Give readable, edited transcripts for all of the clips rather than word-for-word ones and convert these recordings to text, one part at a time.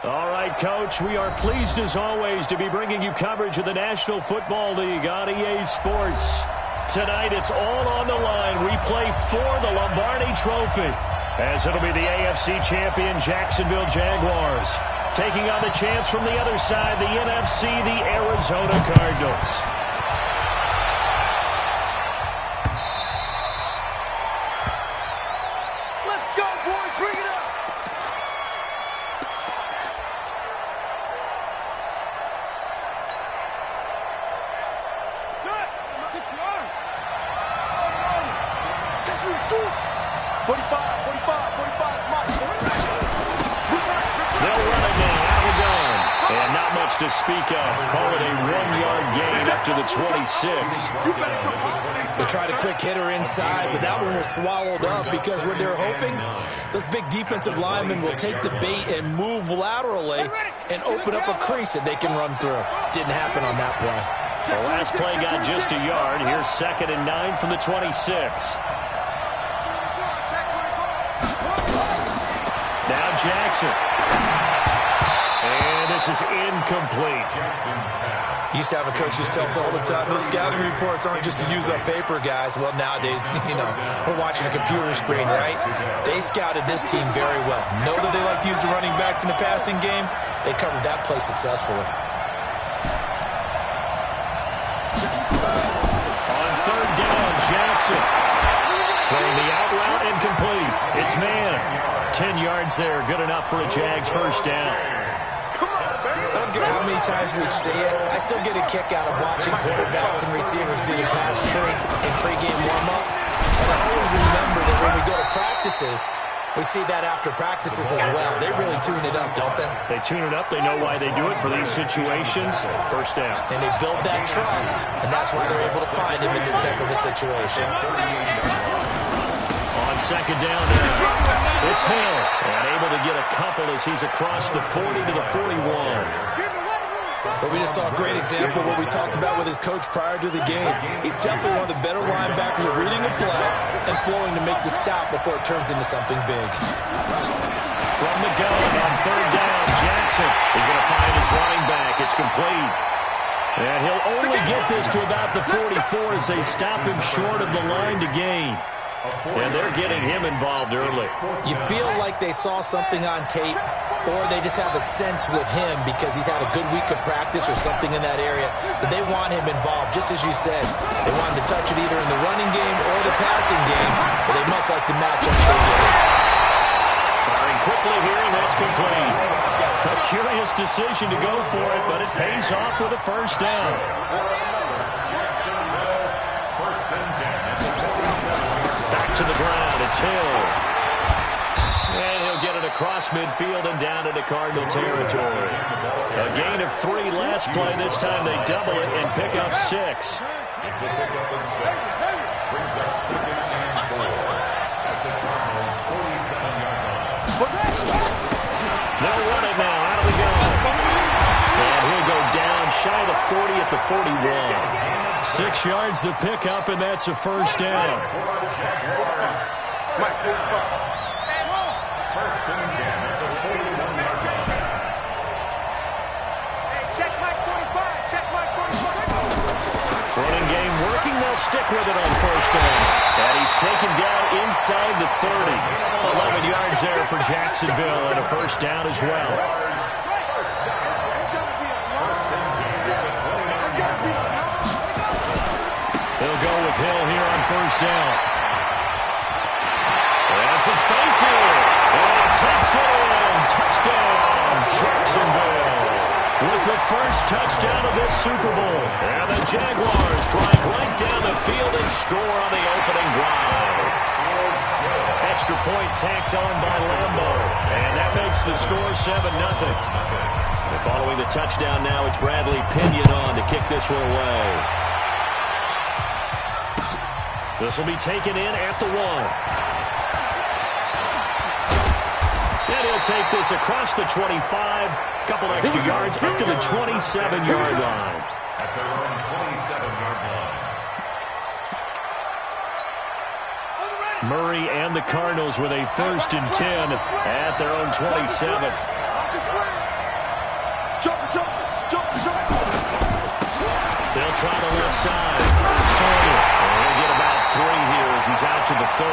All right, Coach, we are pleased as always to be bringing you coverage of the National Football League on EA Sports. Tonight, it's all on the line. We play for the Lombardi Trophy, as it'll be the AFC champion Jacksonville Jaguars taking on the champs from the other side, the NFC, the Arizona Cardinals. To speak of, call it a 1-yard gain up to the 26. They tried a quick hitter inside, but that one was swallowed up because what they're hoping, those big defensive linemen will take the bait and move laterally and open up a crease that they can run through. Didn't happen on that play. The last play got just a yard. Here's 2nd and 9 from the 26. Now Jackson. And this is incomplete. Used to have a coach who tells us all the time, those scouting reports aren't just to use up paper, guys. Well, nowadays, we're watching a computer screen, right? They scouted this team very well. Know that they like to use the running backs in the passing game. They covered that play successfully. On 3rd down, Jackson. Throwing the out route incomplete. It's man. 10 yards there. Good enough for a Jags first down. I don't care how many times we see it. I still get a kick out of watching quarterbacks and receivers do the pass trick in pregame warm-up. And I always remember that when we go to practices, we see that after practices as well. They really tune it up, don't they? They tune it up. They know why they do it for these situations. First down. And they build that trust, and that's why they're able to find him in this type of a situation. On 2nd down now, it's Hill. And able to get a couple as he's across the 40 to the 41. But we just saw a great example of what we talked about with his coach prior to the game. He's definitely one of the better linebackers at reading a play and flowing to make the stop before it turns into something big. From the gun on 3rd down, Jackson is going to find his running back. It's complete. And he'll only get this to about the 44 as they stop him short of the line to gain. And they're getting him involved early. You feel like they saw something on tape, or they just have a sense with him because he's had a good week of practice or something in that area that they want him involved. Just as you said, they want him to touch it either in the running game or the passing game, but they must like the matchup so good. Firing quickly here, and that's complete. A curious decision to go for it, but it pays off with a first down. Back to the ground, it's Hill. And he'll get it across midfield and down into Cardinal territory. A gain of 3 last play. This time they double it and pick up 6. Brings up 2nd and 4 at the Cardinals' 47-yard line. They'll run it now, out of the gun. And he'll go down shy of the 40 at the 41. 6 yards the pickup, and that's a first down. Running game working, they'll stick with it on first down. And he's taken down inside the 30. 11 yards there for Jacksonville, and a first down as well. They'll go with Hill here on first down. And some space here. And takes it in. Touchdown, Jacksonville. With the first touchdown of this Super Bowl. And the Jaguars drive right down the field and score on the opening drive. Extra point tacked on by Lambo. And that makes the score 7-0. And following the touchdown now, it's Bradley Pinion on to kick this one away. This will be taken in at the 1. And he'll take this across the 25. Couple extra yards up to the 27-yard line. At their own 27-yard line. Murray and the Cardinals with a 1st and 10 at their own 27. left side. Sawyer. He'll get about 3 here as he's out to the 30.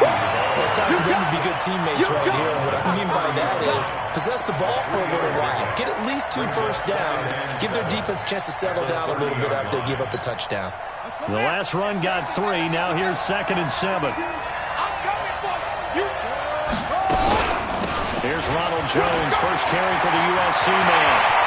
Well, it's time for them to be good teammates right here. And what I mean by that is possess the ball for a little while. Get at least 2 first downs. Give their defense a chance to settle down a little bit after they give up the touchdown. The last run got 3. Now here's 2nd and 7. Here's Ronald Jones, first carry for the USC man.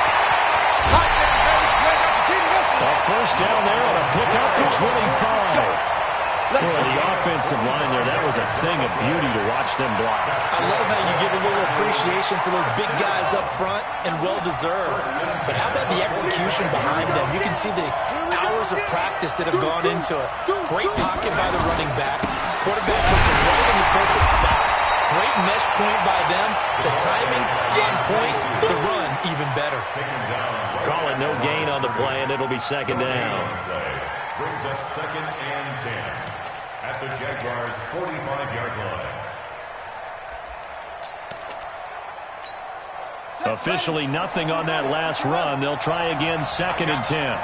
A first down there on a pickup to 25. Boy, the offensive line there, that was a thing of beauty to watch them block. I love how you give a little appreciation for those big guys up front, and well-deserved. But how about the execution behind them? You can see the hours of practice that have gone into it. Great pocket by the running back. Quarterback puts it right in the perfect spot. Great mesh point by them. The timing on point. The run even better. Call it no gain on the play, and it'll be 2nd down. Brings up 2nd and 10 at the Jaguars' 45-yard line. Officially nothing on that last run. They'll try again, 2nd and 10.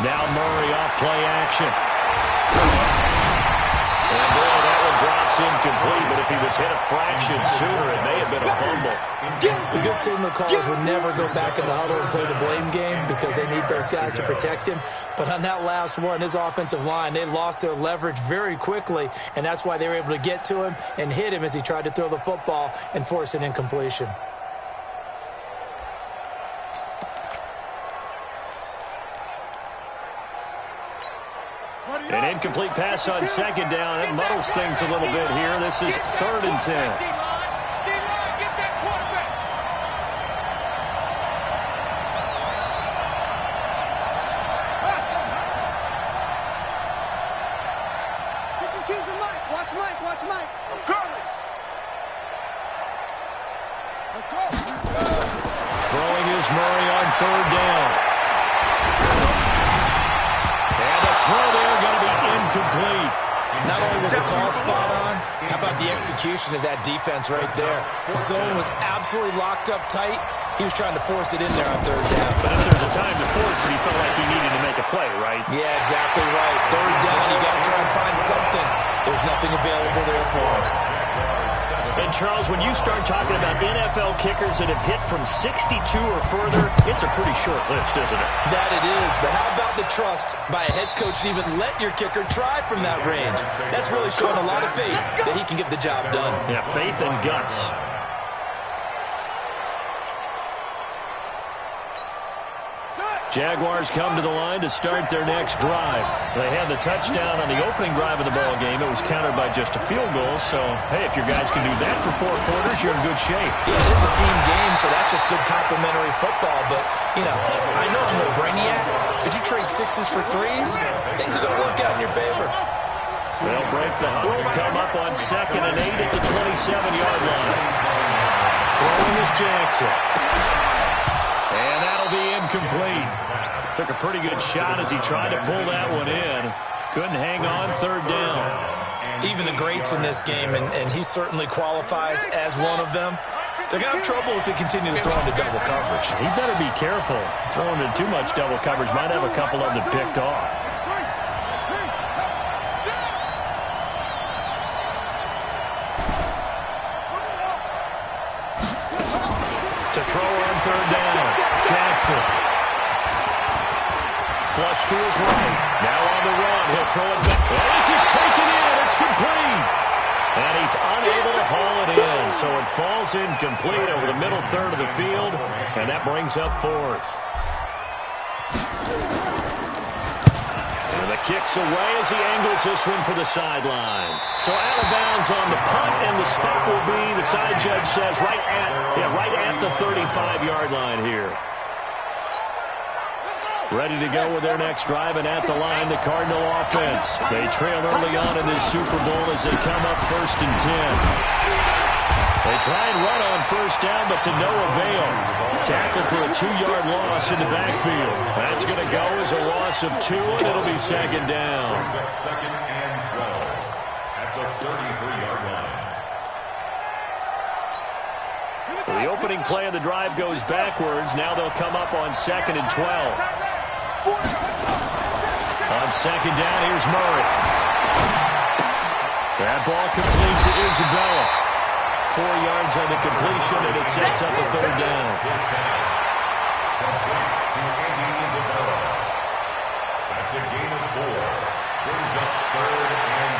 Now Murray off play action. And boy, that one drops incomplete, but if he was hit a fraction sooner, it may have been a fumble. The good signal callers would never go back in the huddle and play the blame game because they need those guys to protect him. But on that last one, his offensive line, they lost their leverage very quickly, and that's why they were able to get to him and hit him as he tried to throw the football and force an incompletion. An incomplete pass on 2nd down. It muddles things a little bit here. This is 3rd and 10. Watch Mike. Let's go. Throwing is Murray on 3rd down. And the throw there going to be incomplete. Not only was the call spot on, how about the execution of that defense right there? The zone was absolutely locked up tight. He was trying to force it in there on 3rd down. But if there's a time to force it, he felt like he needed to make a play, right? Yeah, exactly right. 3rd down, you got to try and find something. There's nothing available there for him. And, Charles, when you start talking about NFL kickers that have hit from 62 or further, it's a pretty short list, isn't it? That it is, but how about the trust by a head coach to even let your kicker try from that range? That's really showing a lot of faith that he can get the job done. Yeah, faith and guts. Jaguars come to the line to start their next drive. They had the touchdown on the opening drive of the ball game. It was countered by just a field goal. So, hey, if your guys can do that for 4 quarters, you're in good shape. Yeah, it is a team game, so that's just good complimentary football. But, you know, I know I'm no brainiac, but you trade 6s for 3s, things are going to work out in your favor. They'll break the huddle, come up on 2nd and 8 at the 27-yard line. Throwing is Jackson. And that'll be incomplete. Took a pretty good shot as he tried to pull that one in. Couldn't hang on 3rd down. Even the greats in this game, and he certainly qualifies as one of them, they're going to have trouble if they continue to throw into double coverage. He better be careful. Throwing into too much double coverage might have a couple of them picked off. To throw on 3rd down, Jackson. Flush to his right. Now on the run. He'll throw it back. Oh, this is taken in. It's complete. And he's unable to haul it in. So it falls incomplete over the middle third of the field. And that brings up 4th. And the kick's away as he angles this one for the sideline. So out of bounds on the punt, and the spot will be, the side judge says, right at the 35-yard line here. Ready to go with their next drive, and at the line, the Cardinal offense. They trail early on in this Super Bowl as they come up 1st and 10. They try and run on 1st down, but to no avail. Tackle for a 2-yard loss in the backfield. That's going to go as a loss of 2, and it'll be 2nd down. 2nd and 12 at the 33-yard line. The The opening play of the drive goes backwards. Now they'll come up on 2nd and 12. On 2nd down, here's Murray. That ball complete to Isabella. 4 yards on the completion, and it sets up a 3rd down. That's a gain of 4. Brings up 3rd and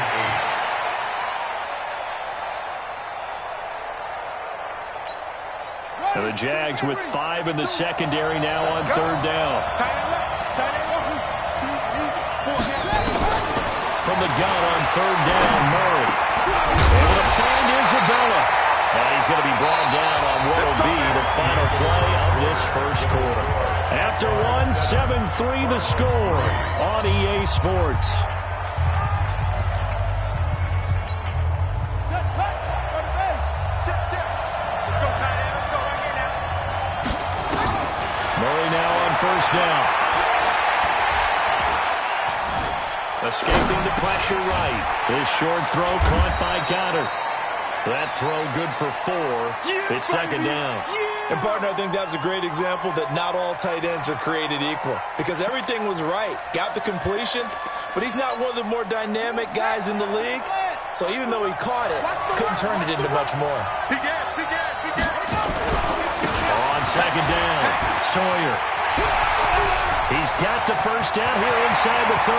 8. And the Jags with 5 in the secondary now on 3rd down. From the gun on 3rd down, Murray. Able to find Isabella. And he's going to be brought down on what will be the final play of this first quarter. After 7-3 the score on EA Sports. Murray now on 1st down. Escaping the pressure right. His short throw caught by Goddard. That throw good for 4. It's 2nd down. And, partner, I think that's a great example that not all tight ends are created equal. Because everything was right. Got the completion, but he's not one of the more dynamic guys in the league. So even though he caught it, couldn't turn it into much more. On 2nd down, Sawyer. He's got the 1st down here inside the 30.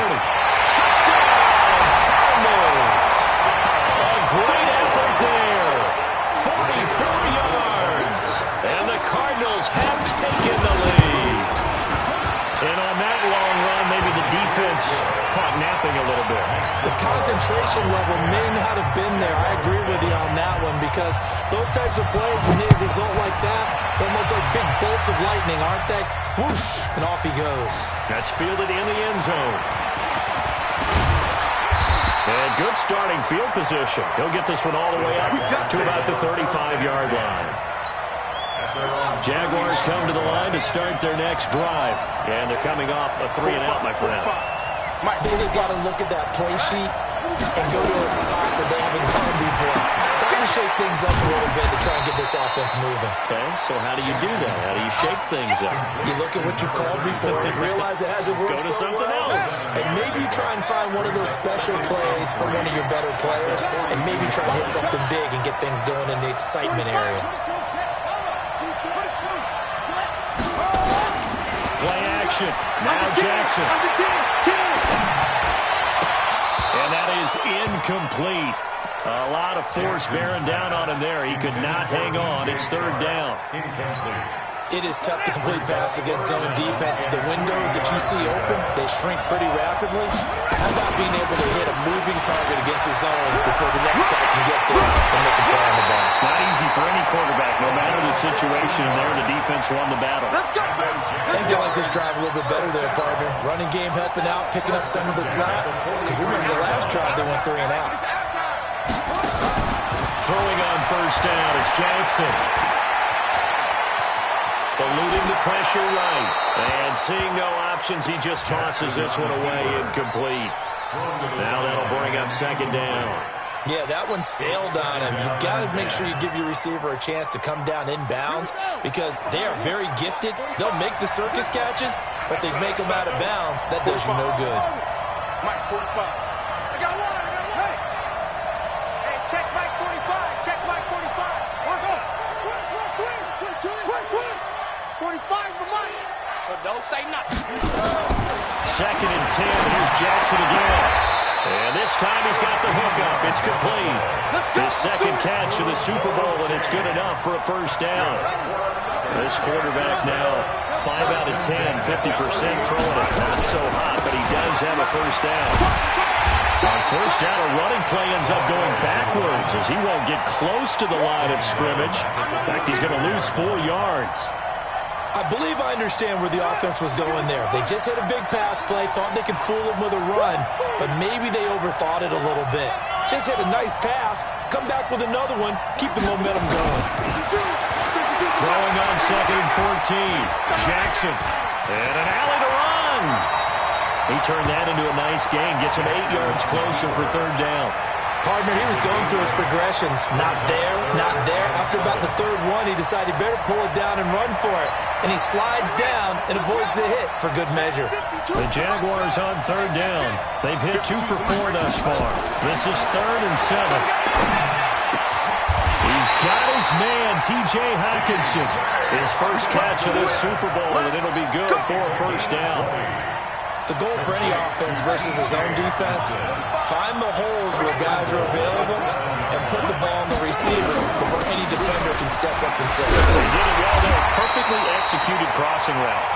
Touchdown, Cardinals. A great effort there. 44 yards. And the Cardinals have taken the lead. And on that long run, maybe the defense caught napping a little bit. The concentration level may not have been there. I agree with you on that one because those types of plays, when they result like that, they're almost like big bolts of lightning, aren't they? Whoosh, and off he goes. That's fielded in the end zone. And good starting field position. He'll get this one all the way up to about the 35-yard line. Jaguars come to the line to start their next drive. And they're coming off a 3-and-out, my friend. I think they've got to look at that play sheet and go to a spot that they haven't gone before. Trying to shake things up a little bit to try and get this offense moving. Okay, so how do you do that? How do you shake things up? You look at what you've called before and realize it hasn't worked. Go to something else. And maybe try and find one of those special plays for one of your better players and maybe try and hit something big and get things going in the excitement area. Play action. Now Jackson. And that is incomplete. A lot of force bearing down on him there. He could not hang on. It's 3rd down. It is tough to complete passes against zone defenses. The windows that you see open, they shrink pretty rapidly. How about being able to hit a moving target against a zone before the next guy can get there and make a play on the ball? Not easy for any quarterback, no matter the situation. And there, the defense won the battle. I think they like this drive a little bit better there, partner. Running game helping out, picking up some of the slack. Because remember, the last drive they went 3-and-out. Throwing on 1st down, it's Jackson. Eluding the pressure right. And seeing no options, he just tosses this one away incomplete. Now that'll bring up 2nd down. Yeah, that one sailed on him. You've got to make sure you give your receiver a chance to come down inbounds because they are very gifted. They'll make the circus catches, but they make them out of bounds. That does you no good. Mike 45. I got one. Hey, check Mike 45. Check Mike 45. What's up? Quick. 45's the mic. So don't say nothing. 2nd and 10. Here's Jackson again. And this time he's got the hook up. It's complete. His 2nd catch of the Super Bowl, and it's good enough for a 1st down. This quarterback now 5 out of 10, 50% throwing it. Not so hot, but he does have a 1st down. On 1st down, a running play ends up going backwards as he won't get close to the line of scrimmage. In fact, he's going to lose 4 yards. I believe I understand where the offense was going there. They just hit a big pass play, thought they could fool him with a run, but maybe they overthought it a little bit. Just hit a nice pass, come back with another one, keep the momentum going. Throwing on 2nd and 14. Jackson. And an alley to run. He turned that into a nice gain, gets him 8 yards closer for 3rd down. Partner, he was going through his progressions. Not there, not there. After about the third one, he decided he better pull it down and run for it. And he slides down and avoids the hit for good measure. The Jaguars on third down. They've hit 2 for 4 thus far. This is 3rd and 7. He's got his man, T.J. Hockenson. His first catch of this Super Bowl, and it'll be good for a first down. The goal for any offense versus his own defense, find the holes where guys are available and put the ball on the receiver before any defender can step up and fill it. They did it well there. Perfectly executed crossing route.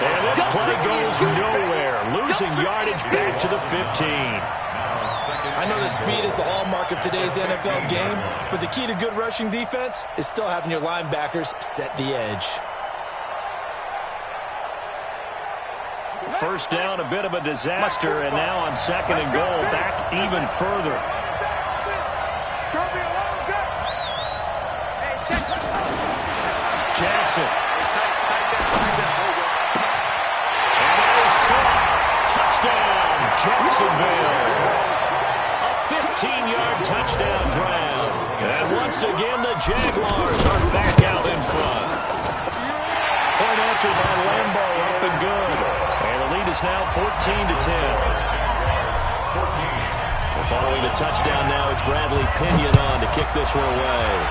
And this play goes nowhere. Losing yardage back to the 15. I know that speed is the hallmark of today's NFL game, but the key to good rushing defense is still having your linebackers set the edge. First down, a bit of a disaster, and now on 2nd and goal, back even further. It's going to be a long day. Hey, check. Jackson. And that is caught. Touchdown, Jacksonville. A 15-yard touchdown grab. And once again, the Jaguars are back out in front. Point after by Lambeau, up and good. And the lead is now 14-10. Following the touchdown now, it's Bradley Pinion on to kick this one away.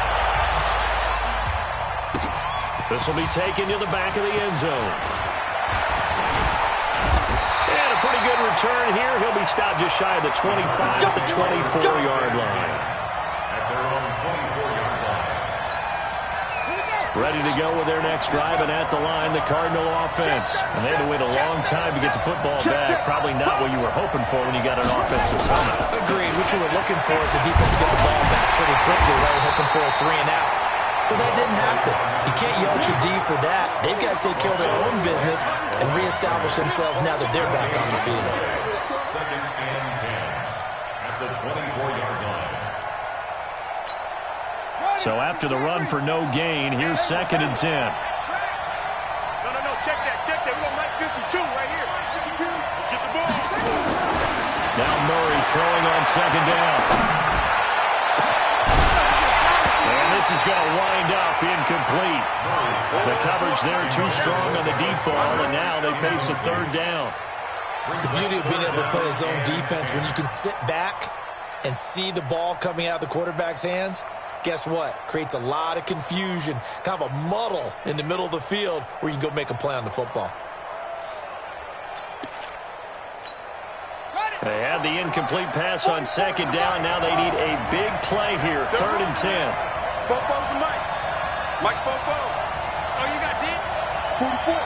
This will be taken to the back of the end zone. And a pretty good return here. He'll be stopped just shy of the 25 at the 24-yard line. Ready to go with their next drive, and at the line, the Cardinal offense. And they had to wait a long time to get the football back. Probably not what you were hoping for when you got an offense that's on it. Agreed. What you were looking for is the defense to get the ball back pretty quickly, right? Hoping for a 3 and out. So that didn't happen. You can't yell at your D for that. They've got to take care of their own business and reestablish themselves now that they're back on the field. 2nd and 10 at the 24-yard line. So after the run for no gain, here's 2nd and 10. No, check that. We're going to Mike 52 right here. Get the ball. Now Murray throwing on 2nd down. And this is going to wind up incomplete. The coverage there too strong on the deep ball, and now they face a 3rd down. The beauty of being able to play his own defense, when you can sit back and see the ball coming out of the quarterback's hands, guess what? Creates a lot of confusion, kind of a muddle in the middle of the field where you can go make a play on the football. They had the incomplete pass on 2nd down. Now they need a big play here, 3rd and 10. Both to Mike. Mike's both. Oh, you got D? 44,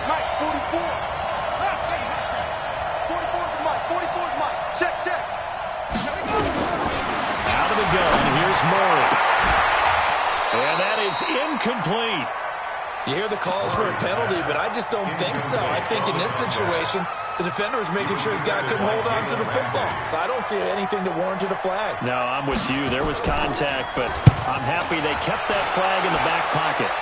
Mike, 44. 44 to Mike, 44 to Mike. Check. Out of the gun, here's Murray. And that is incomplete. You hear the calls for a penalty, but I just don't think so. I think in this situation, the defender was making sure his guy couldn't hold on to the football. So I don't see anything to warrant a flag. No, I'm with you. There was contact, but I'm happy they kept that flag in the back pocket.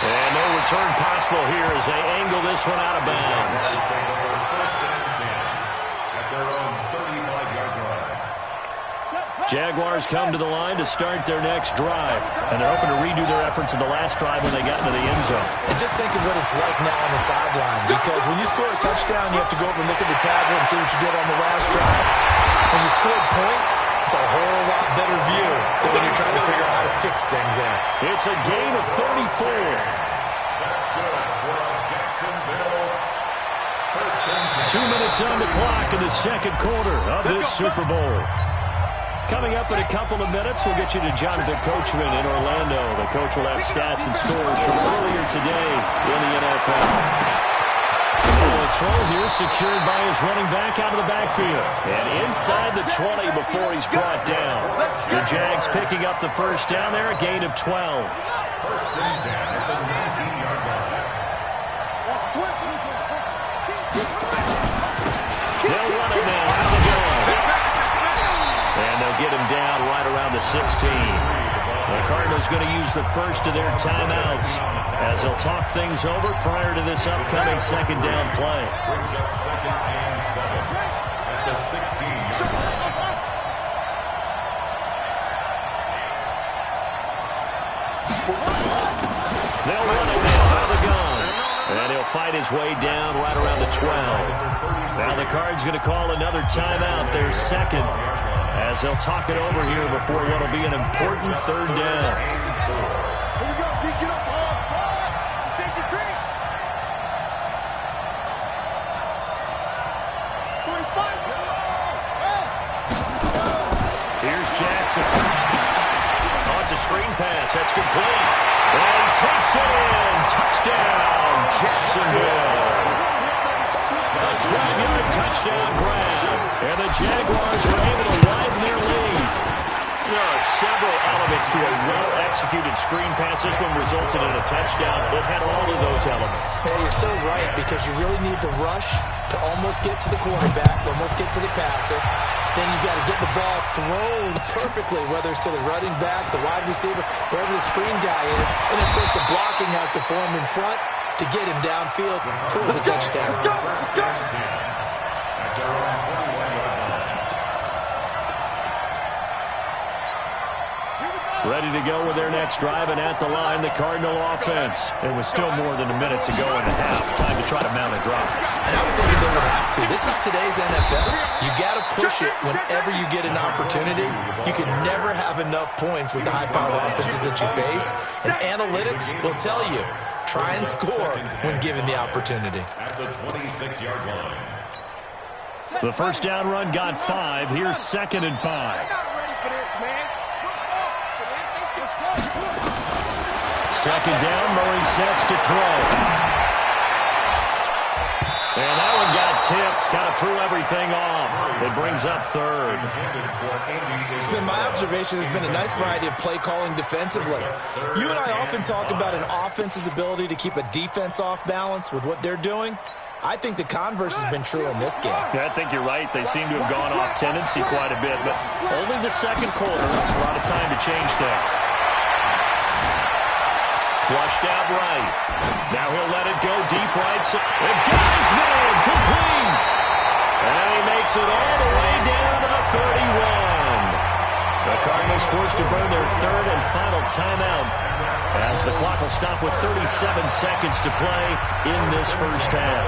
And no return possible here as they angle this one out of bounds. Jaguars come to the line to start their next drive. And they're hoping to redo their efforts in the last drive when they got into the end zone. And just think of what it's like now on the sideline. Because when you score a touchdown, you have to go over and look at the tablet and see what you did on the last drive. When you scored points, it's a whole lot better view than when you're trying to figure out how to fix things there. It's a gain of 34. That's good for Jacksonville. 2 minutes on the clock in the second quarter of this Super Bowl. Coming up in a couple of minutes, we'll get you to Jonathan Coachman in Orlando. The coach will have stats and scores from earlier today in the NFL. The throw here secured by his running back out of the backfield. And inside the 20 before he's brought down. The Jags picking up the first down there, a gain of 12. First and 10 at the 19-yard line. They'll run it now out of the gun. And they'll get him down right around the 16. The Cardinals going to use the first of their timeouts as they'll talk things over prior to this upcoming second down play. Brings up 2nd and 7 at the the 16-yard line. They'll run it now out of the gun. And he'll fight his way down right around the 12. Now the Cards going to call another timeout, their second, as they'll talk it over here before what will be an important third down. Here we go, D. Get up, ball. Safety green. 45. Here's Jackson. Oh, it's a screen pass. That's complete. And takes it in. Touchdown, Jacksonville. A 12-yard touchdown grab. And the Jaguars are able to widen their lead. There are several elements to a well-executed screen pass. This one resulted in a touchdown. It had all of those elements. Hey, you're so right, because you really need to rush to almost get to the quarterback, almost get to the passer. Then you've got to get the ball thrown perfectly, whether it's to the running back, the wide receiver, wherever the screen guy is. And, of course, the blocking has to form in front to get him downfield for the touchdown. Ready to go with their next drive, and at the line, the Cardinal offense. There was still more than a minute to go in the half. Time to try to mount a drive. And I would think they would have to. This is today's NFL. You got to push it whenever you get an opportunity. You can never have enough points with the high-powered offenses that you face. And analytics will tell you, try and score when given the opportunity. At the 26-yard line. The first down run got 5. Here's 2nd and 5. I'm not ready for this, man. Second down, Murray sets to throw. And that one got tipped. Kind of threw everything off. It brings up 3rd. It's been my observation there's been a nice variety of play calling defensively. You and I often talk about an offense's ability to keep a defense off balance with what they're doing. I think the converse has been true in this game. Yeah, I think you're right. They seem to have gone off tendency quite a bit, but only the second quarter. A lot of time to change things. Flushed out right. Now he'll let it go deep right. The guy's man complete. And he makes it all the way down to the 31. The Cardinals forced to burn their 3rd and final timeout, as the clock will stop with 37 seconds to play in this first half.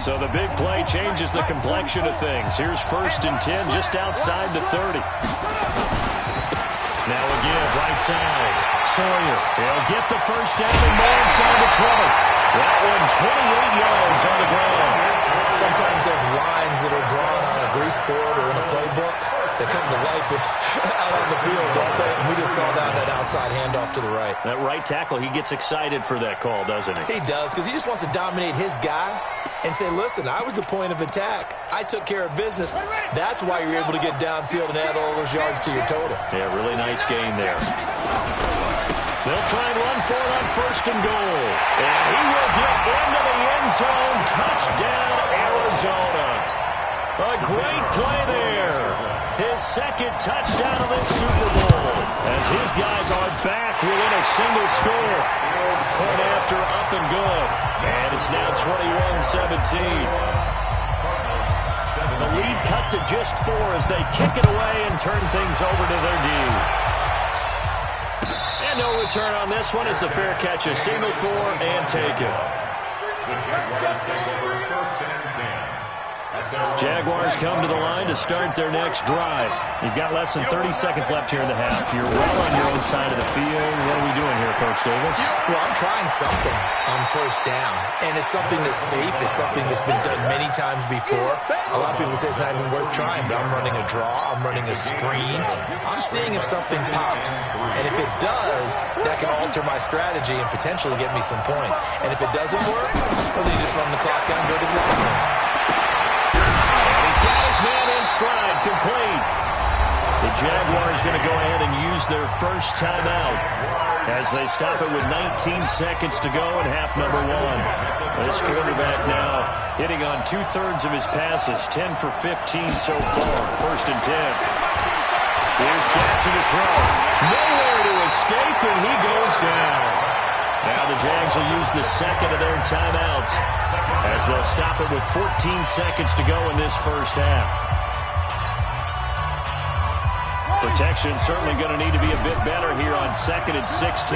So the big play changes the complexion of things. Here's 1st and 10 just outside the 30. Now a give right side. Sawyer, he'll get the first down and more inside the 20. That one 28 yards on the ground. Sometimes those lines that are drawn on a grease board or in a playbook, they come to life out on the field, don't they? And we just saw that outside handoff to the right. That right tackle, he gets excited for that call, doesn't he? He does, because he just wants to dominate his guy and say, listen, I was the point of attack. I took care of business. That's why you're able to get downfield and add all those yards to your total. Yeah, really nice gain there. They'll try and run for it on 1st and goal. And he will get into the end zone. Touchdown, Arizona. A great play there. His 2nd touchdown of this Super Bowl, as his guys are back within a single score. Point after, up and good. And it's now 21-17. The lead cut to just 4 as they kick it away and turn things over to their D. And no return on this one as the fair catch is signaled for and taken. The Jaguars take over 1st and 10. Jaguars come to the line to start their next drive. You've got less than 30 seconds left here in the half. You're well on your own side of the field. What are we doing here, Coach Davis? Well, I'm trying something on 1st down, and it's something that's safe. It's something that's been done many times before. A lot of people say it's not even worth trying, but I'm running a draw. I'm running a screen. I'm seeing if something pops, and if it does, that can alter my strategy and potentially get me some points. And if it doesn't work, well, then you just run the clock down, go to the locker room. Man in stride, complete. The Jaguars going to go ahead and use their first timeout as they stop it with 19 seconds to go in half number 1. This quarterback now hitting on 2/3 of his passes, 10 for 15 so far. 1st and 10. Here's Jackson to throw. Nowhere to escape, and he goes down. Now the Jags will use the second of their timeouts as they'll stop it with 14 seconds to go in this first half. Protection certainly going to need to be a bit better here on 2nd and 16.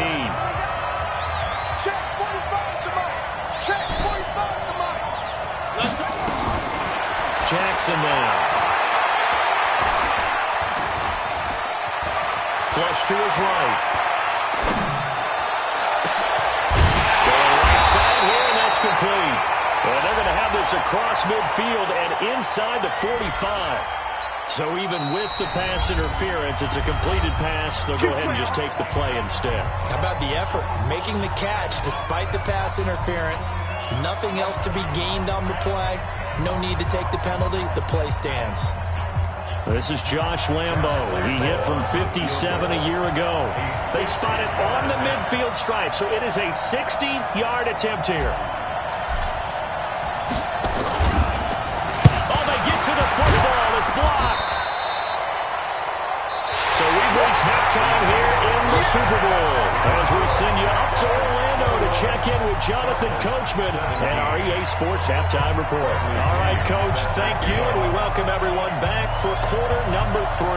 Check 45 to Mike. Check 45 to Mike. Jackson now. Flush to his right. Going right side here, and that's complete. And they're going to have this across midfield and inside the 45. So even with the pass interference, it's a completed pass. They'll go ahead and just take the play instead. How about the effort? Making the catch despite the pass interference. Nothing else to be gained on the play. No need to take the penalty. The play stands. This is Josh Lambo. He hit from 57 a year ago. They spot it on the midfield stripe, so it is a 60-yard attempt here. Oh, they get to the football. It's blocked. So we've reached halftime here in the Super Bowl as we send you up to Orlando to check in with Jonathan Coachman and our EA Sports Halftime Report. All right, Coach, thank you, and we welcome everyone back for quarter number 3.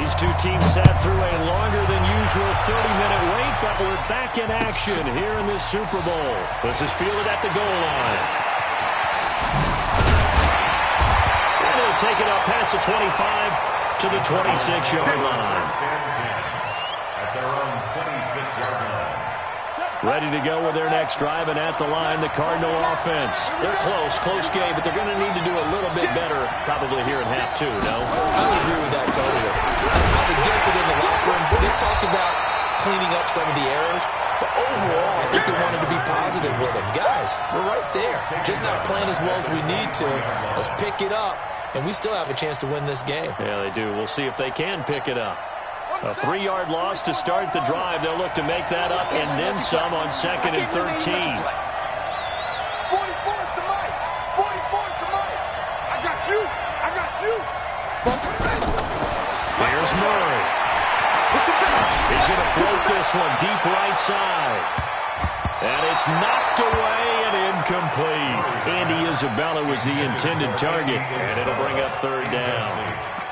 These two teams sat through a longer than usual 30-minute wait, but we're back in action here in this Super Bowl. This is fielded at the goal line. And they'll take it up past the 25 to the 26-yard line. At their own 26-yard line. Ready to go with their next drive, and at the line, the Cardinal offense. They're close game, but they're going to need to do a little bit better probably here in half 2, no? I would agree with that totally. I would guess it in the locker room. They talked about cleaning up some of the errors, but overall, I think they wanted to be positive with them. Guys, we're right there. Just not playing as well as we need to. Let's pick it up, and we still have a chance to win this game. Yeah, they do. We'll see if they can pick it up. A 3-yard loss to start the drive. They'll look to make that up and then some on 2nd and 13. 44 to Mike. 44 to Mike. I got you. Here's Murray. He's going to float this one deep right side. And it's knocked away and incomplete. Andy Isabella was the intended target, and it'll bring up 3rd down.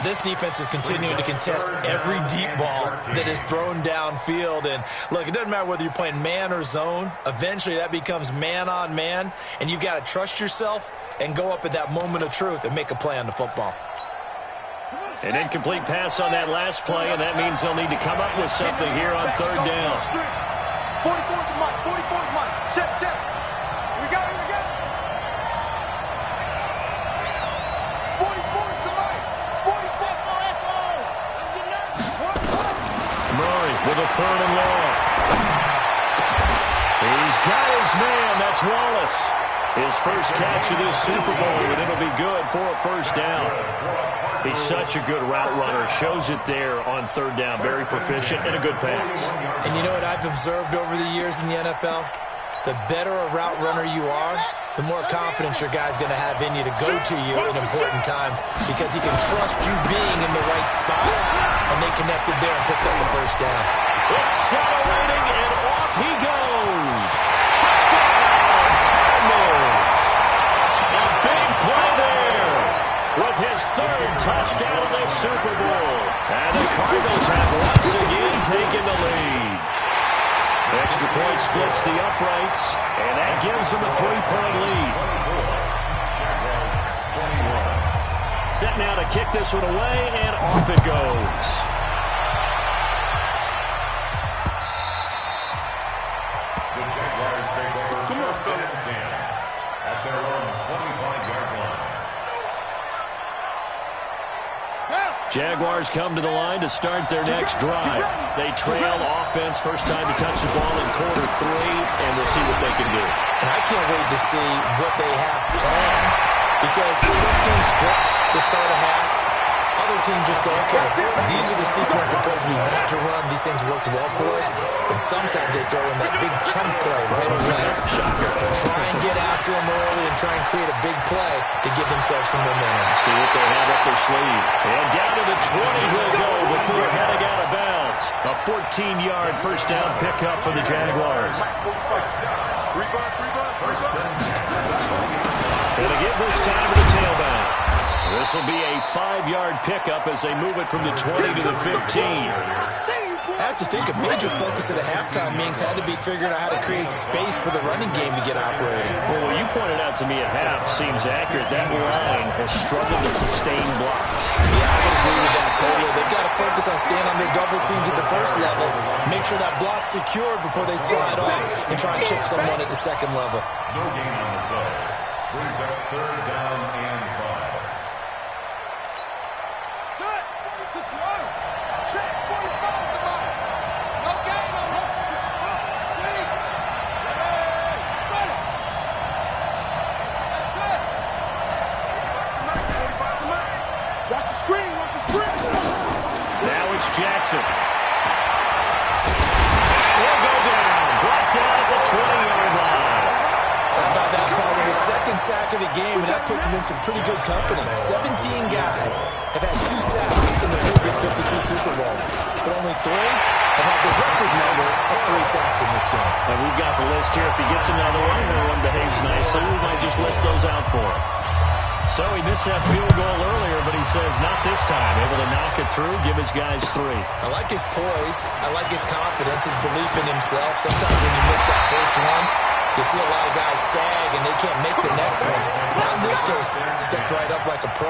This defense is continuing to contest every deep ball that is thrown downfield. And, look, it doesn't matter whether you're playing man or zone. Eventually, that becomes man-on-man, and you've got to trust yourself and go up at that moment of truth and make a play on the football. An incomplete pass on that last play, and that means they'll need to come up with something here on 3rd down. 44 to Mike. 44 to Mike. Check. We got it. 44 to Mike. 44 for Echo. Murray with a 3rd and long. He's got his man. That's Wallace. His first catch of this Super Bowl, and it'll be good for a 1st down. He's such a good route runner. Shows it there on 3rd down. Very proficient and a good pass. And you know what I've observed over the years in the NFL? The better a route runner you are, the more confidence your guy's going to have in you to go to you in important times because he can trust you being in the right spot, and they connected there and picked up the 1st down. Accelerating, and off he goes. Touchdown, Cardinals. A big play there with his 3rd touchdown of this Super Bowl. And the Cardinals have once again taken the lead. Extra point splits the uprights, and that gives them a 3-point lead. Set now to kick this one away, and off it goes. The Jaguars take over 1st and 10 at their own 25-yard line. Jaguars come to the line to start their next drive. They trail offense, first time to touch the ball in quarter 3, and we'll see what they can do. And I can't wait to see what they have planned because some teams script to start a half. Other teams just go, okay, these are the sequence of plays we want to run. These things worked well for us. And sometimes they throw in that big chunk play right away. Try and get after them early and try and create a big play to give themselves some momentum. See what they have up their sleeve. And down to the 20 will go before heading out of bounds. goes. A 14-yard first down pickup for the Jaguars. Gonna give this time to the tailback. This will be a 5-yard pickup as they move it from the 20 to the 15. I have to think a major focus of the halftime meetings had to be figuring out how to create space for the running game to get operating. Well, what you pointed out to me at half seems accurate. That line has struggled to sustain blocks. Yeah, I would agree with that totally. They've got to focus on staying on their double teams at the first level, make sure that block's secured before they slide off and try and chip someone at the second level. No gain on the play. Brings up 3rd down and 5. Set. To throw. Check. 45. No gain on the play. Ready. That's it. 45 to Mike. Watch the screen. Watch the screen. Now it's Jackson. He'll go down. Brought down at the 20-yard line. How about that, partner? His second sack of the game, and that puts him in some pretty good company. 17 guys have had 2 sacks in the previous 52 Super Bowls, but only 3 have had the record number of 3 sacks in this game. And we've got the list here. If he gets another one, everyone behaves nicely, we might just list those out for him. So he missed that field goal earlier, but he says not this time. Able to knock it through, give his guys 3. I like his poise. I like his confidence, his belief in himself. Sometimes when you miss that first one, you see a lot of guys sag and they can't make the next one. Not in this case. Stepped right up like a pro.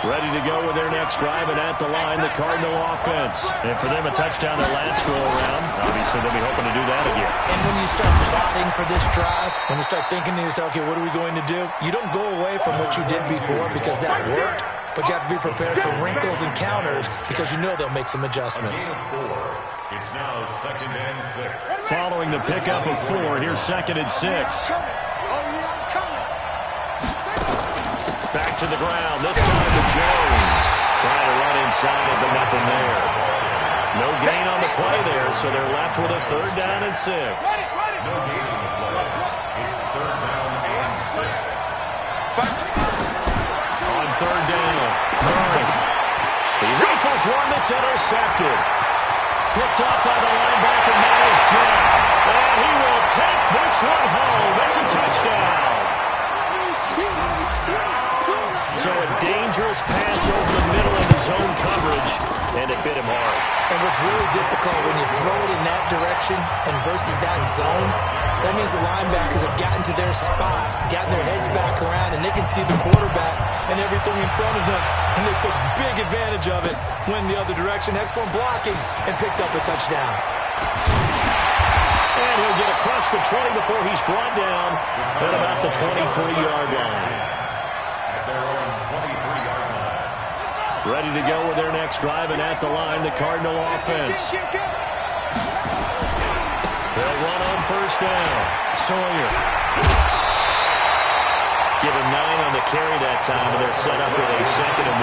Ready to go with their next drive, and at the line, the Cardinal offense. And for them, a touchdown their last go-around. Obviously, they'll be hoping to do that again. And when you start plotting for this drive, when you start thinking to yourself, okay, what are we going to do? You don't go away from what you did before because that worked, but you have to be prepared for wrinkles and counters because you know they'll make some adjustments. It's now 2nd and 6. Following the pickup of 4, here's 2nd and 6. Back to the ground, this time to Jones. Trying to run inside, but nothing there. No gain on the play there, so they're left with a 3rd down and 6. No gain on the play. It's 3rd down and 6. On 3rd down, Murray. He rifles one that's intercepted. Picked up by the linebacker, Miles Jack. And he will take this one home. It's a touchdown. So a dangerous pass over the middle of the zone coverage, and it bit him hard. And what's really difficult when you throw it in that direction and versus that zone, that means the linebackers have gotten to their spot, gotten their heads back around, and they can see the quarterback and everything in front of them. And they took big advantage of it, went the other direction, excellent blocking, and picked up a touchdown. And he'll get across the 20 before he's brought down at about the 23-yard line. Ready to go with their next drive, and at the line, the Cardinal offense. They'll run on 1st down. Sawyer. Give him 9 on the carry that time, and they're set up with a 2nd and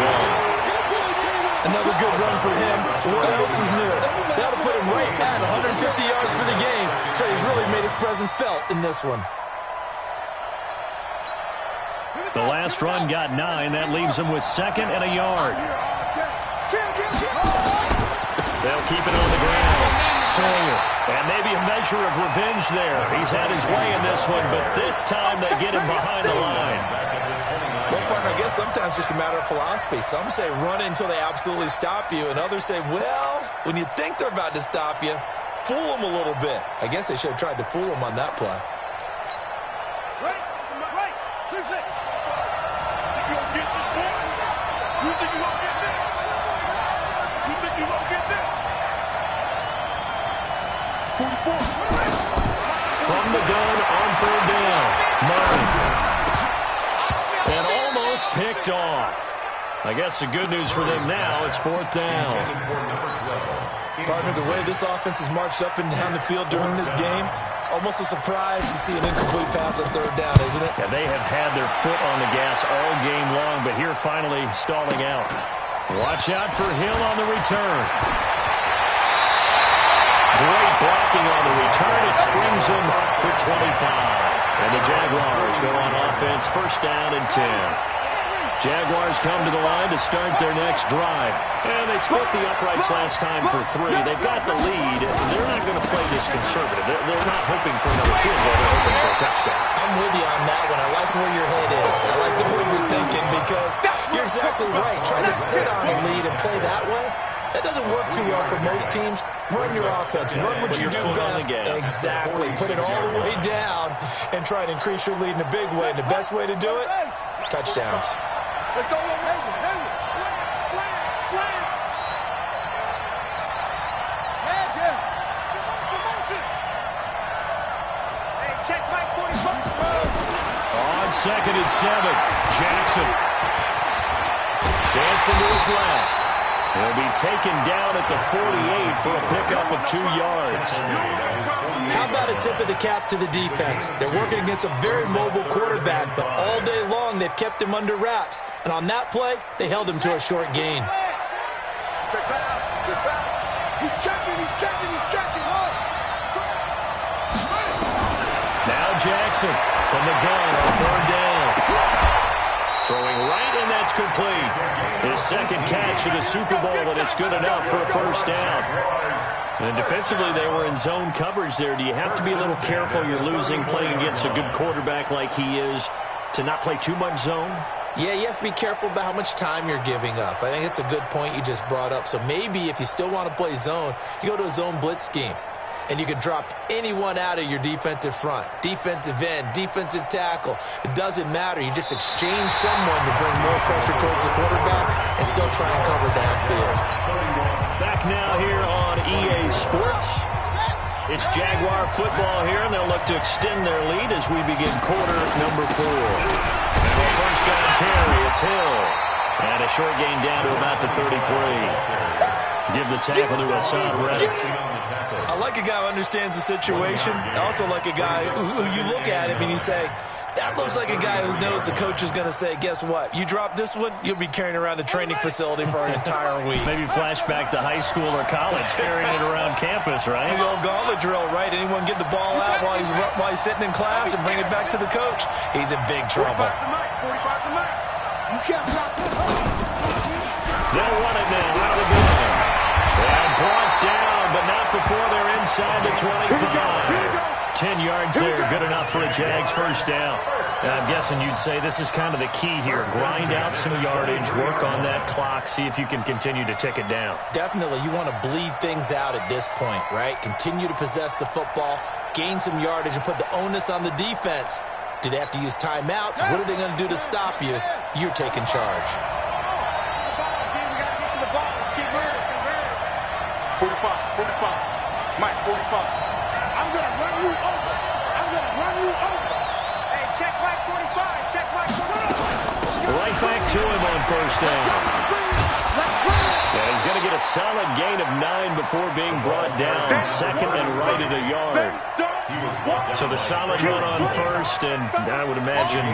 1. Another good run for him. What else is new? That'll put him right at 150 yards for the game, so he's really made his presence felt in this one. The last run got 9. That leaves him with 2nd and a yard. They'll keep it on the ground. Sawyer. And maybe a measure of revenge there. He's had his way in this one, but this time they get him behind the line. Well, partner, I guess sometimes it's just a matter of philosophy. Some say run until they absolutely stop you, and others say, well, when you think they're about to stop you, fool them a little bit. I guess they should have tried to fool them on that play. Right. 2-6. You gonna get this one? You think you gonna get this? You think you gonna get this? 44. From the gun on 3rd down. Murray. And almost picked off. I guess the good news for them now, it's 4th down. Partner, the way this offense has marched up and down the field during this game, it's almost a surprise to see an incomplete pass on 3rd down, isn't it? Yeah, they have had their foot on the gas all game long, but here finally stalling out. Watch out for Hill on the return. Great blocking on the return. It springs him for 25. And the Jaguars go on offense, 1st down and 10. Jaguars come to the line to start their next drive. And they split the uprights last time for 3. They've got the lead. They're not going to play this conservative. They're not hoping for another field goal. They're hoping for a touchdown. I'm with you on that one. I like where your head is. I like the way you're thinking because you're exactly right. Trying to sit on a lead and play that way, that doesn't work too well for most teams. Run your offense. Run what you do best. Exactly. Put it all the way down and try and increase your lead in a big way. And the best way to do it, touchdowns. Let's go. Slam. Hey, check Mike 45. On 2nd and 7, Jackson dancing to his left. He'll be taken down at the 48 for a pickup of 2 yards. How about a tip of the cap to the defense? They're working against a very mobile quarterback, but all day long they've kept him under wraps. And on that play, they held him to a short gain. Check pass. He's checking. Now Jackson from the gun on 3rd down. Throwing right, and that's complete. His 2nd catch of the Super Bowl, and it's good enough for a 1st down. And defensively, they were in zone coverage there. Do you have to be a little careful? You're losing, playing against a good quarterback like he is, to not play too much zone? Yeah, you have to be careful about how much time you're giving up. I think it's a good point you just brought up. So maybe if you still want to play zone, you go to a zone blitz scheme. And you can drop anyone out of your defensive front. Defensive end, defensive tackle. It doesn't matter. You just exchange someone to bring more pressure towards the quarterback and still try and cover downfield. Back now here on EA Sports. It's Jaguar football here, and they'll look to extend their lead as we begin quarter number 4. Now a 1st down carry. It's Hill. And a short gain down to about the 33. Give the tackle to Hassan Reddick. I like a guy who understands the situation. I also like a guy who you look at him and you say, that looks like a guy who knows the coach is going to say, guess what? You drop this one, you'll be carrying around a training facility for an entire week. Maybe flashback to high school or college, carrying it around campus, right? The old gauntlet drill, right? Anyone get the ball out while he's sitting in class and bring it back to the coach? He's in big trouble. 45 to Mike. You can't block this. They'll run it now out of the gun. And brought down, but not before they're inside the 25. 10 yards there, good enough for a Jags 1st down. And I'm guessing you'd say this is kind of the key here. Grind out some yardage, work on that clock, see if you can continue to tick it down. Definitely, you want to bleed things out at this point, right? Continue to possess the football, gain some yardage, and put the onus on the defense. Do they have to use timeouts? What are they going to do to stop you? You're taking charge. 45. Mike, 45. I'm going to run you over. Hey, check Mike 45. Check Mike 45. Right back to him on 1st down. And he's going to get a solid gain of 9 before being brought down. 2nd and right at a yard. So the solid run on 1st, and I would imagine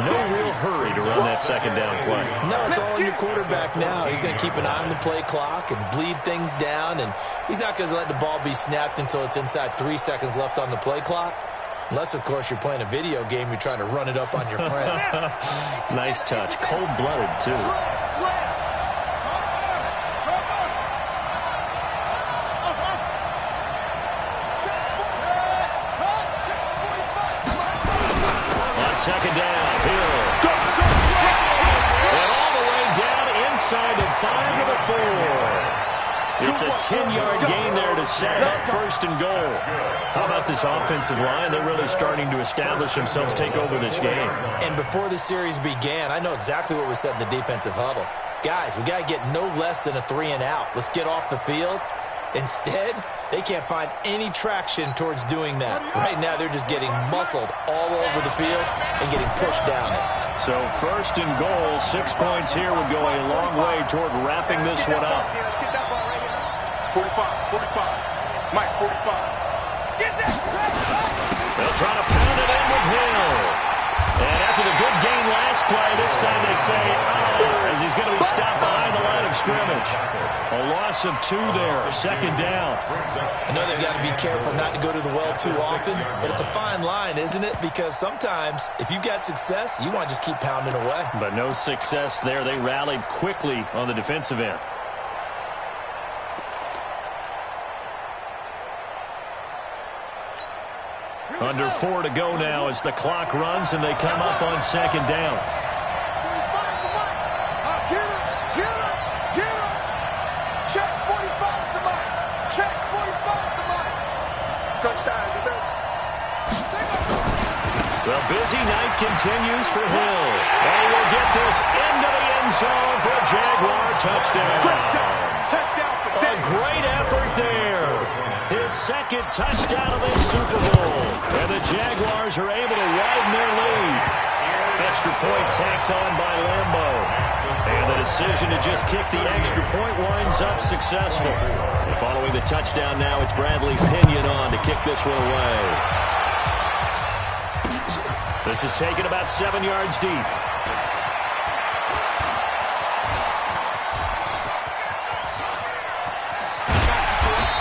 no real hurry to run that 2nd down play. No, it's all on your quarterback now. He's going to keep an eye on the play clock and bleed things down, and he's not going to let the ball be snapped until it's inside 3 seconds left on the play clock. Unless, of course, you're playing a video game, you're trying to run it up on your friend. Nice touch. Cold-blooded, too. On 2nd down, Hill. And all the way down inside the 5 to the 4. It's a 10-yard gain there to set up 1st and goal. How about this offensive line? They're really starting to establish themselves, take over this game. And before the series began, I know exactly what was said in the defensive huddle. Guys, we got to get no less than a 3-and-out. Let's get off the field. Instead, they can't find any traction towards doing that. Right now, they're just getting muscled all over the field and getting pushed down it. So 1st and goal, 6 points here would go a long way toward wrapping this one up. 45. Mike, 45. Get that. They'll try to pound it in with Hill. And after the good gain last play, this time they say, as he's going to be stopped behind the line of scrimmage. A loss of 2 there, second down. I know they've got to be careful not to go to the well too often, but it's a fine line, isn't it? Because sometimes if you've got success, you want to just keep pounding away. But no success there. They rallied quickly on the defensive end. Under 4 to go now as the clock runs and they come up on second down. Check 45 at the mic. Check 45 at the mic. Touchdown, defense. The busy night continues for Hill. They will get this into the end zone for a Jaguar touchdown. A great effort there. His second touchdown of this Super Bowl. And the Jaguars are able to widen their lead. Extra point tacked on by Lambeau. And the decision to just kick the extra point winds up successful. And following the touchdown now, it's Bradley Pinion on to kick this one away. This is taken about 7 yards deep.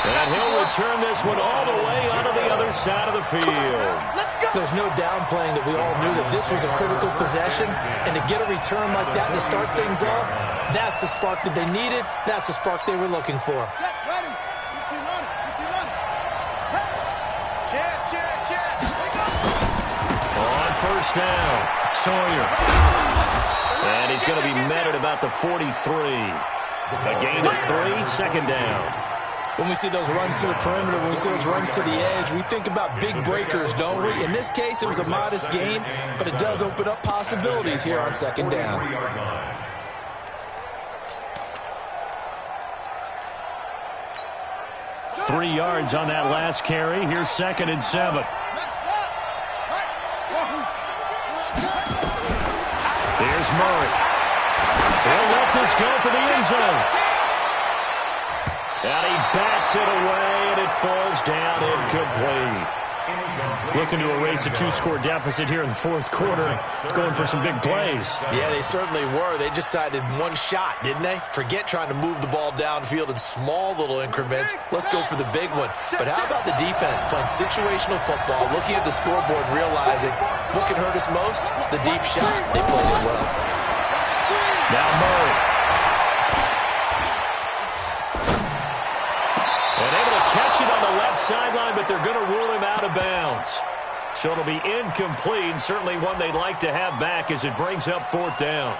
And he'll return this one all the way onto the other side of the field. There's no downplaying that we all knew that this was a critical possession, and to get a return like that to start things off, that's the spark that they needed. That's the spark they were looking for. On first down, Sawyer. And he's going to be met at about the 43. A gain of 3, second down. When we see those runs to the perimeter, when we see those runs to the edge, we think about big breakers, don't we? In this case, it was a modest gain, but it does open up possibilities here on second down. Three yards on that last carry. Here's 2nd and 7. Here's Murray. He'll let this go for the end zone. And he bats it away, and it falls down incomplete. Looking to erase a 2-score deficit here in the fourth quarter. Going for some big plays. Yeah, they certainly were. They just decided one shot, didn't they? Forget trying to move the ball downfield in small little increments. Let's go for the big one. But how about the defense playing situational football, looking at the scoreboard and realizing what can hurt us most? The deep shot. They played it well. Now Murray. And able to catch it on the left sideline, but they're going to rule him out of bounds. So it'll be incomplete, and certainly one they'd like to have back as it brings up 4th down.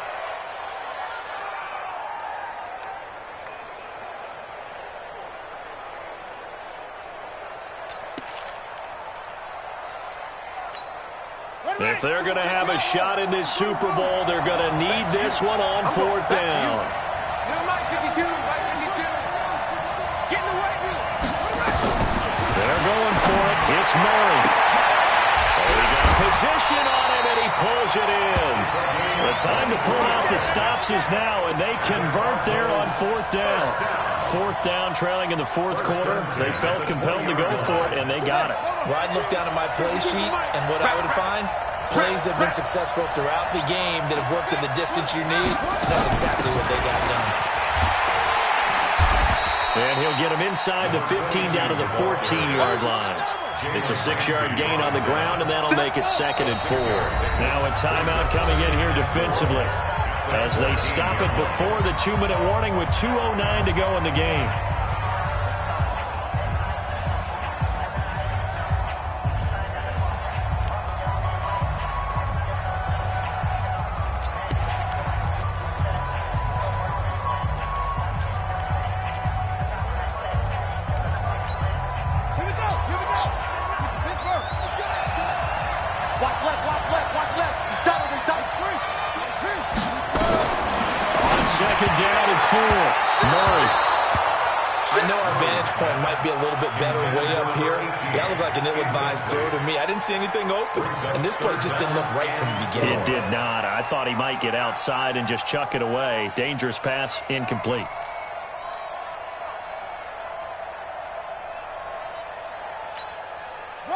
If they're going to have a shot in this Super Bowl, they're going to need this one on 4th down. They're going for it. It's Murray. Oh, he got position on him, and he pulls it in. The time to pull out the stops is now, and they convert there on 4th down. 4th down, trailing in the fourth quarter. They felt compelled to go for it, and they got it. Well, I'd look down at my play sheet, and what I would find, plays have been successful throughout the game that have worked in the distance you need. And that's exactly what they got done. And he'll get him inside the 15 down to the 14-yard line. It's a 6-yard gain on the ground, and that'll make it 2nd and 4. Now a timeout coming in here defensively as they stop it before the 2-minute warning with 2:09 to go in the game. Second down and 4. Murray. I know our vantage point might be a little bit better way up here, but that looked like an ill-advised throw to me. I didn't see anything open, and this play just didn't look right from the beginning. It did not. I thought he might get outside and just chuck it away. Dangerous pass, incomplete.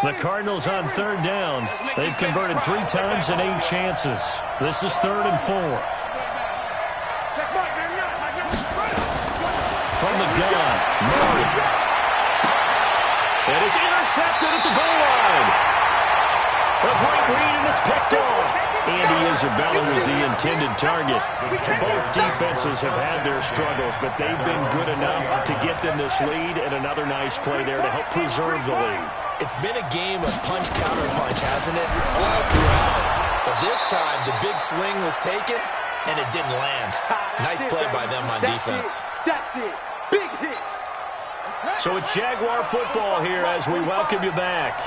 The Cardinals on 3rd down. They've converted 3 times in 8 chances. This is 3rd and 4. From gun. Murray. And it's intercepted at the goal line. A great read, and it's picked off. Andy Isabella was the intended target. Both defenses have had their struggles, but they've been good enough to get them this lead, and another nice play there to help preserve the lead. It's been a game of punch-counter-punch, hasn't it? All throughout. But this time, the big swing was taken, and it didn't land. Nice play by them on defense. That's it. Big hit. So it's Jaguar football here as we welcome you back.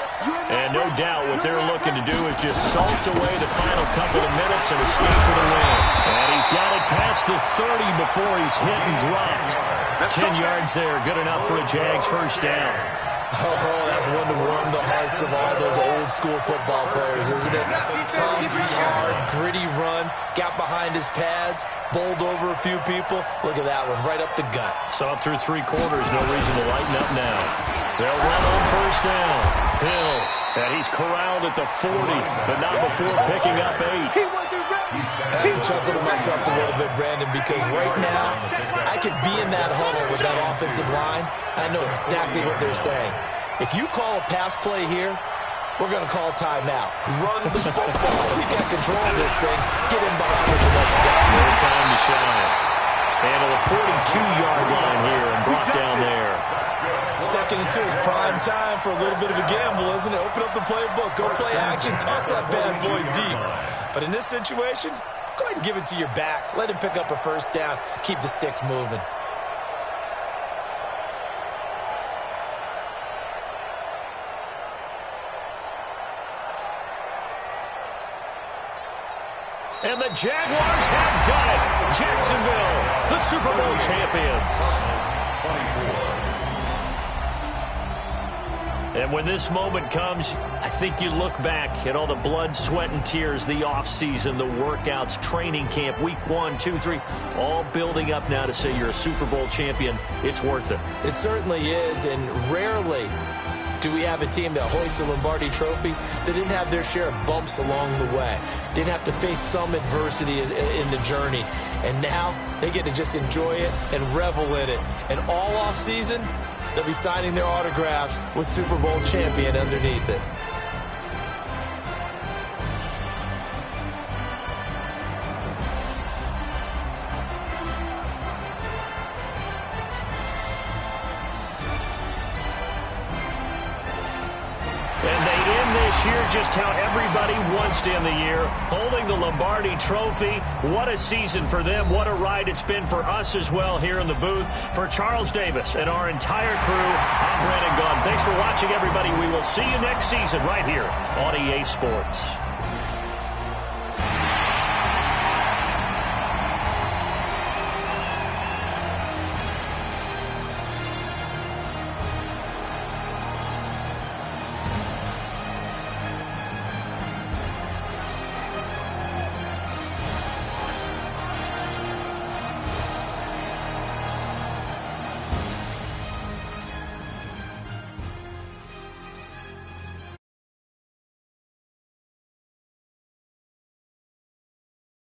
And no doubt what they're looking to do is just salt away the final couple of minutes and escape for the win. And he's got it past the 30 before he's hit and dropped. 10 yards there, good enough for a Jags first down. Oh, that's one to warm the hearts of all those old-school football players, isn't it? Tough, hard, gritty run, got behind his pads, bowled over a few people. Look at that one, right up the gut. So up through 3 quarters, no reason to lighten up now. They'll run on first down. Hill, and he's corralled at the 40, but not before picking up 8. I have to chuckle to myself a little bit, Brandon, because right now, I could be in that huddle with that offensive line. I know exactly what they're saying. If you call a pass play here, we're going to call timeout. Run the football. We got control of this thing. Get in behind us and let's go. No time to shy. Handle the 42-yard line here and brought down there. 2nd and 2 is prime time for a little bit of a gamble, isn't it? Open up the playbook. Go play action. Toss that bad boy deep. But in this situation, go ahead and give it to your back. Let him pick up a first down. Keep the sticks moving. And the Jaguars have done it. Jacksonville, the Super Bowl champions. And when this moment comes, I think you look back at all the blood, sweat, and tears, the offseason, the workouts, training camp, week 1, 2, 3, all building up now to say you're a Super Bowl champion. It's worth it. It certainly is, and rarely do we have a team that hoists the Lombardi Trophy that didn't have their share of bumps along the way, didn't have to face some adversity in the journey, and now they get to just enjoy it and revel in it. And all offseason, they'll be signing their autographs with Super Bowl champion underneath it. Year just how everybody wants to end the year, holding the Lombardi Trophy. What a season for them. What a ride it's been for us as well here in the booth. For Charles Davis and our entire crew, I'm Brandon Gaughan. Thanks for watching, everybody. We will see you next season right here on EA Sports.